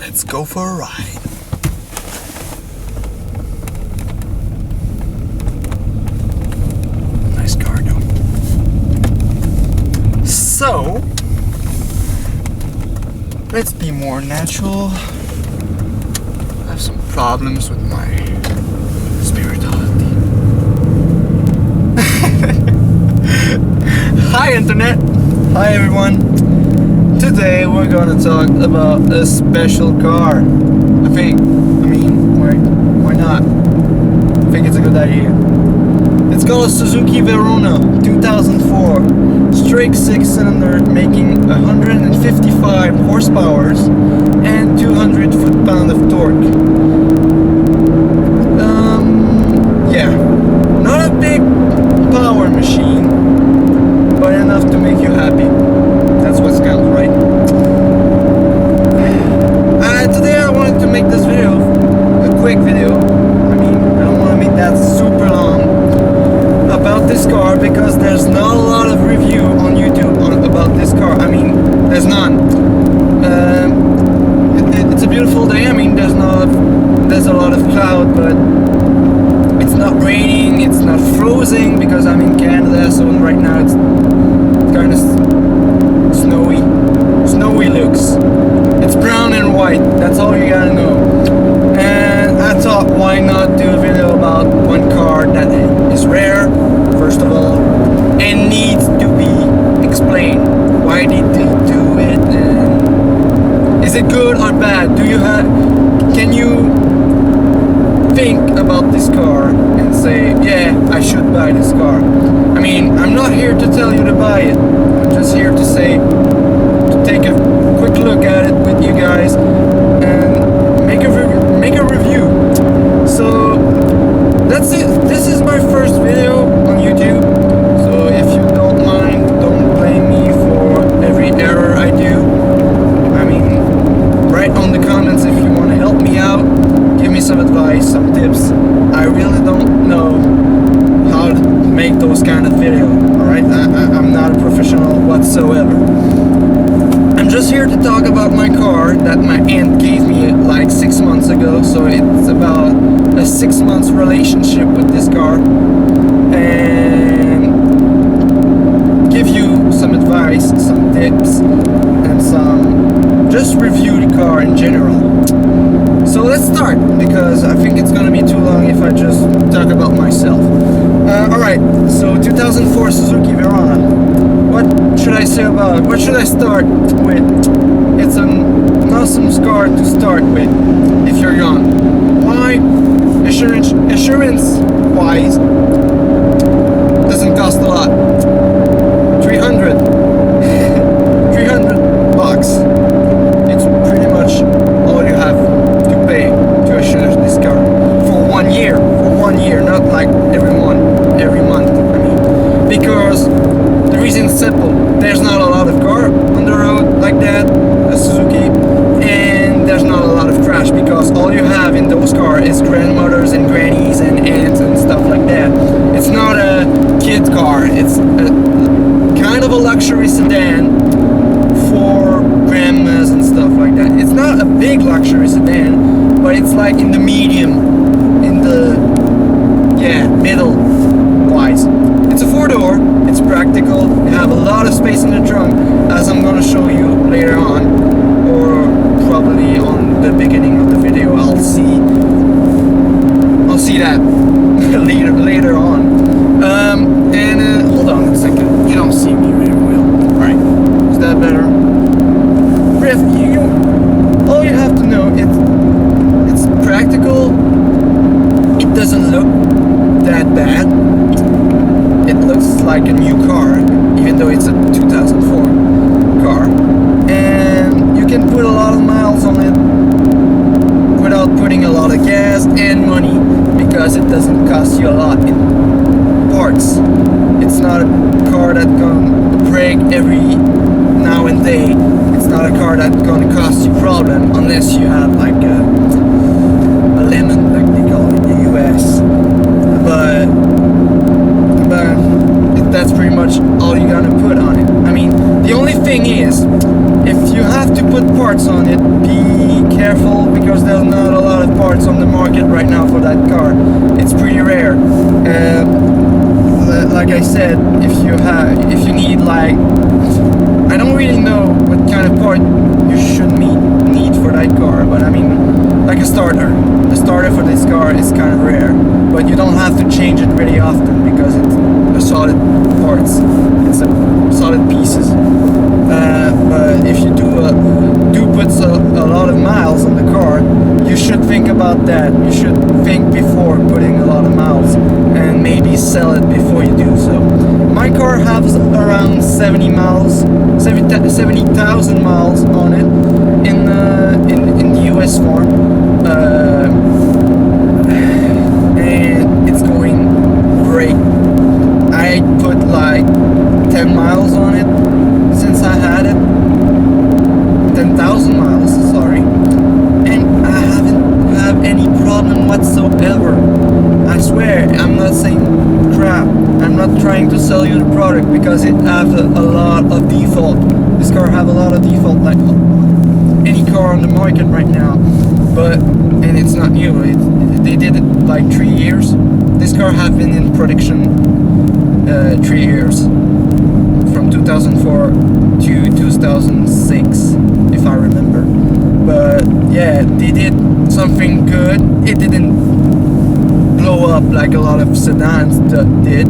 Let's go for a ride. Nice car though. So, let's be more natural. I have some problems with my spirituality. Hi Internet! Hi everyone! Today we're gonna talk about a special car. I mean, why not? I think it's a good idea. It's called a Suzuki Verona 2004. Straight 6-cylinder making 155 horsepower and 200 foot-pound of torque. Yeah, not a big power machine, but enough to make you happy. That's what counts, right? Today I wanted to make this video a quick video. I mean, I don't want to make that super long about this car because there's not a lot of review on YouTube about this car. I mean, there's none. It's a beautiful day. I mean, there's a lot of cloud, but it's not raining. It's not frozen because I'm in Canada, so right now it's kind of snowy looks. It's brown and white, that's all you gotta know. And I thought, why not do a video about one car that is rare, first of all, and needs to be explained. Why did they do it, and is it good or bad? Can you think about this car and say, yeah, I should buy this car? I mean, I'm not here to tell you to buy it. I'm just here to say, to take a quick look at it with you guys and make a review. So that's it. This is my first video on YouTube. So if you don't mind, don't blame me for every error I do. I mean, write on the comments if you want to help me out. Give me some advice, some tips. I really don't know how to make those kind of videos. Alright, I'm not a professional whatsoever. I'm just here to talk about my car that my aunt gave me like 6 months ago. So it's about a 6 months relationship with this car, and give you some advice, some tips, and just review the car in general. So let's start, because I think it's gonna be too long if I just talk about myself. Alright, so 2004 Suzuki Verona. What should I say about it? What should I start with? It's an awesome car to start with if you're young. Why? Insurance wise, doesn't cost a lot. 300 bucks. It's pretty much all you have to pay to insure this car for 1 year. For 1 year, not like every month. I mean, because the reason's simple. There's not a lot of car on the road like that, a Suzuki, and there's not a lot of crash because all you have in those cars is grandmothers and grannies and aunts and stuff like that. It's not a kid car. It's kind of a luxury sedan for grandmas and stuff like that. It's not a big luxury sedan, but it's like in the medium, in the middle wise. It's a 4-door, it's practical, you have a lot of space in the trunk, as I'm gonna show you later on, or probably on the beginning of the video. I'll see that later on. Hold on a second, you don't see me very well. Right, is that better? All you have to know, it's practical. It doesn't look that bad. It looks like a new car, even though it's a 2004 car, and you can put a lot of miles on it without putting a lot of gas and money, because it doesn't cost you a lot in parts. It's not a car that's gonna break every now and then. It's not a car that's gonna cost you problem unless you have like a lemon, like they call it in the US. But that's pretty much all you gotta put on it. I mean, the only thing is, if you have to put parts on it, be careful because there's not a lot of parts on the market right now for that car. It's pretty rare. Like I said, if you need, like, I don't really know what kind of part you should need for that car, but I mean, like a starter. The starter for this car is kind of rare, but you don't have to change it really often because it's a solid parts. It's a solid pieces. But if you do put a lot of miles on the car, you should think about that. You should think before putting a lot of miles, and maybe sell it before you do so. My car has around 70,000 miles on it in the US form, and it's going great. I put like 10 miles on it since I had it. 10,000 miles, sorry, and I haven't had any problem whatsoever. I swear, I'm not saying crap. I'm not trying to sell you the product because it has a lot of default. This car have a lot of default, like any car on the market right now. And it's not new. They did it like 3 years. This car have been in production 3 years, from 2004 to 2006, if I remember. But yeah, they did something good. It didn't blow up like a lot of sedans did,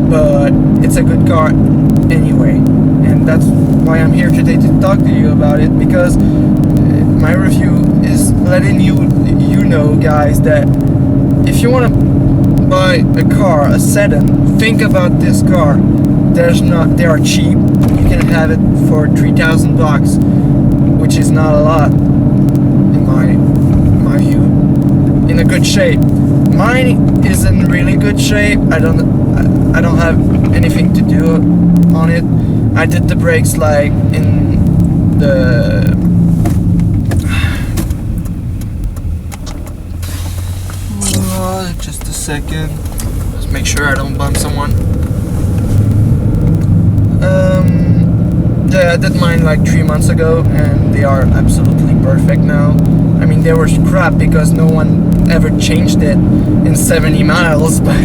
but it's a good car anyway, and that's why I'm here today to talk to you about it, because my review is letting you know, guys, that if you want to buy a car, a sedan, think about this car. They are cheap. You can have it for $3,000, which is not a lot in my view. In a good shape. Mine is in really good shape. I don't have anything to do on it. I did the brakes like in the just a second. Just make sure I don't bump someone. Yeah, I did mine like 3 months ago, and they are absolutely perfect now. I mean, they were crap because no one ever changed it in 70 miles, but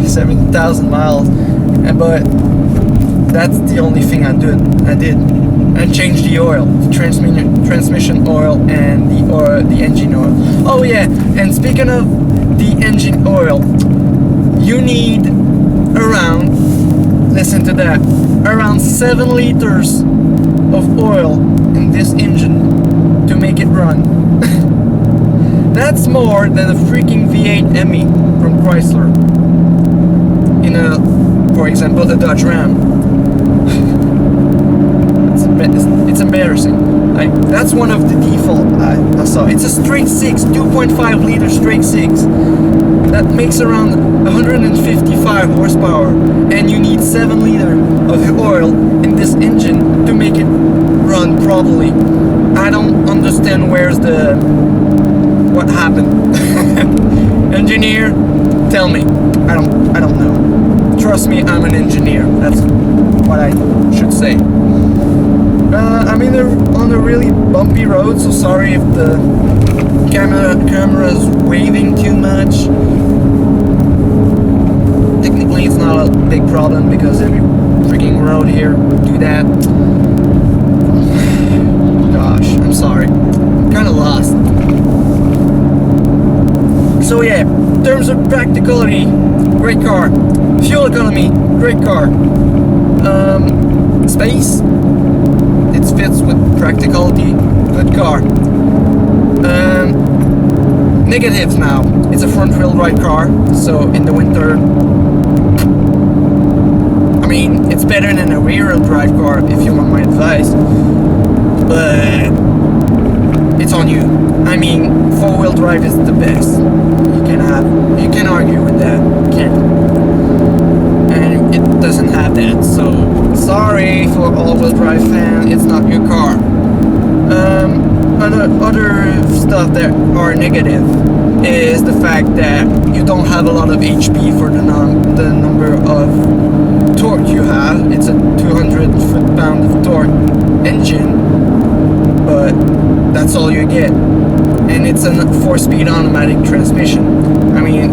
70,000 miles. But that's the only thing I did. I changed the oil, the transmission oil, and the engine oil. Oh yeah, and speaking of the engine oil, you need around, listen to that, around 7 liters of oil in this engine to make it run. That's more than a freaking V8 Hemi from Chrysler in for example, the Dodge Ram. It's embarrassing. Like, that's one of the default I saw. It's a straight 6, 2.5 liter straight 6. That makes around 155 horsepower, and you need 7 liters of oil in this engine to make it run properly. I don't understand what happened. Engineer, tell me. I don't know. Trust me, I'm an engineer. That's what I should say. I'm on a really bumpy road, so sorry if the camera's waving too much. Technically, it's not a big problem because every freaking road here do that. Gosh, I'm sorry. I'm kind of lost. So yeah, in terms of practicality, great car. Fuel economy, great car. Space, it fits with practicality, good car. Negatives now, it's a front wheel drive car, so in the winter, I mean, it's better than a rear wheel drive car if you want my advice, but it's on you. I mean, 4-wheel drive is the best. You can argue with that, you can't. And it doesn't have that, so sorry for all-wheel drive fan, it's not your car. Other stuff that are negative is the fact that you don't have a lot of HP for the number of torque you have. It's a 200 foot-pound of torque engine, but that's all you get. it's a 4-speed automatic transmission. I mean,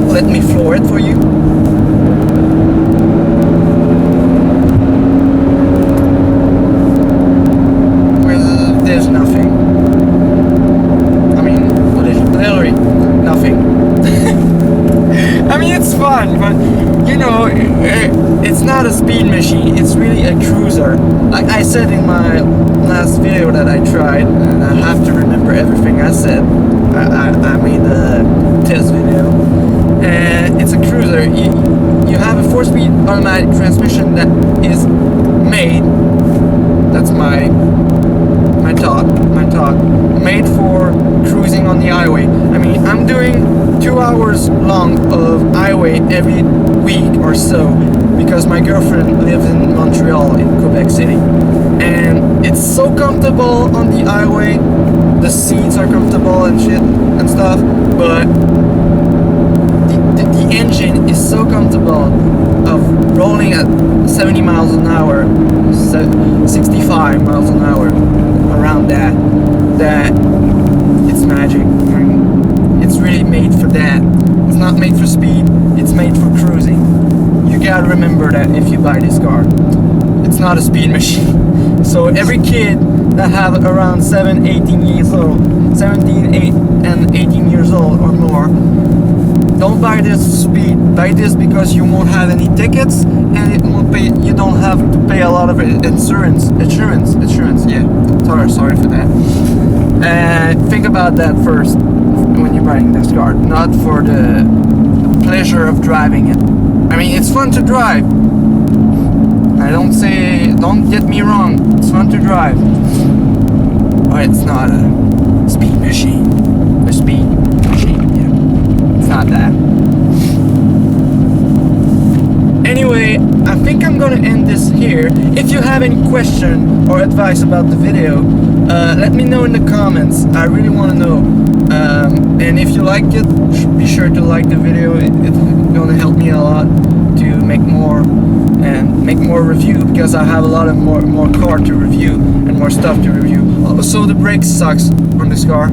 let me floor it for you. Well, there's nothing. I mean, literally nothing. I mean, it's fun, but you know, it's not a speed machine. It's really a cruiser. Like I said in my last video that I tried, and I have to remember everything I said. I made a test video, and it's a cruiser. You have a 4-speed automatic transmission that is made. That's my talk. Made for cruising on the highway. I mean, I'm doing 2 hours long of highway every week or so because my girlfriend lives in Montreal, in Quebec City, and it's so comfortable on the highway. The seats are comfortable and shit and stuff, but the engine is so comfortable of rolling at 70 miles an hour, 65 miles an hour, around that it's magic. I mean, it's really made for that. It's not made for speed, it's made for cruising. You gotta remember that if you buy this car. It's not a speed machine. So every kid that have around 17, 18 years old or more, don't buy this speed. Buy this because you won't have any tickets, and it won't pay. You don't have to pay a lot of insurance. Yeah, sorry for that. Think about that first when you're buying this car, not for the pleasure of driving it. I mean, it's fun to drive. Don't get me wrong, it's fun to drive, but it's not a speed machine. A speed machine, yeah. It's not that. Anyway, I think I'm gonna end this here. If you have any question or advice about the video, let me know in the comments. I really want to know. And if you like it, be sure to like the video. It's gonna help me a lot to make more and make more review, because I have a lot of more car to review and more stuff to review. Also, the brakes sucks on this car,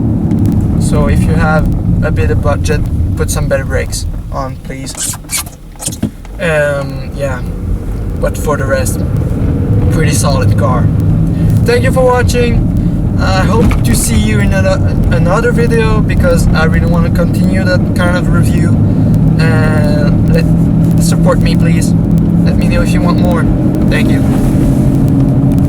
so if you have a bit of budget, put some better brakes on, please. Yeah, but for the rest, pretty solid car. Thank you for watching. I hope to see you in another video, because I really want to continue that kind of review. And support me, please. Let me know if you want more.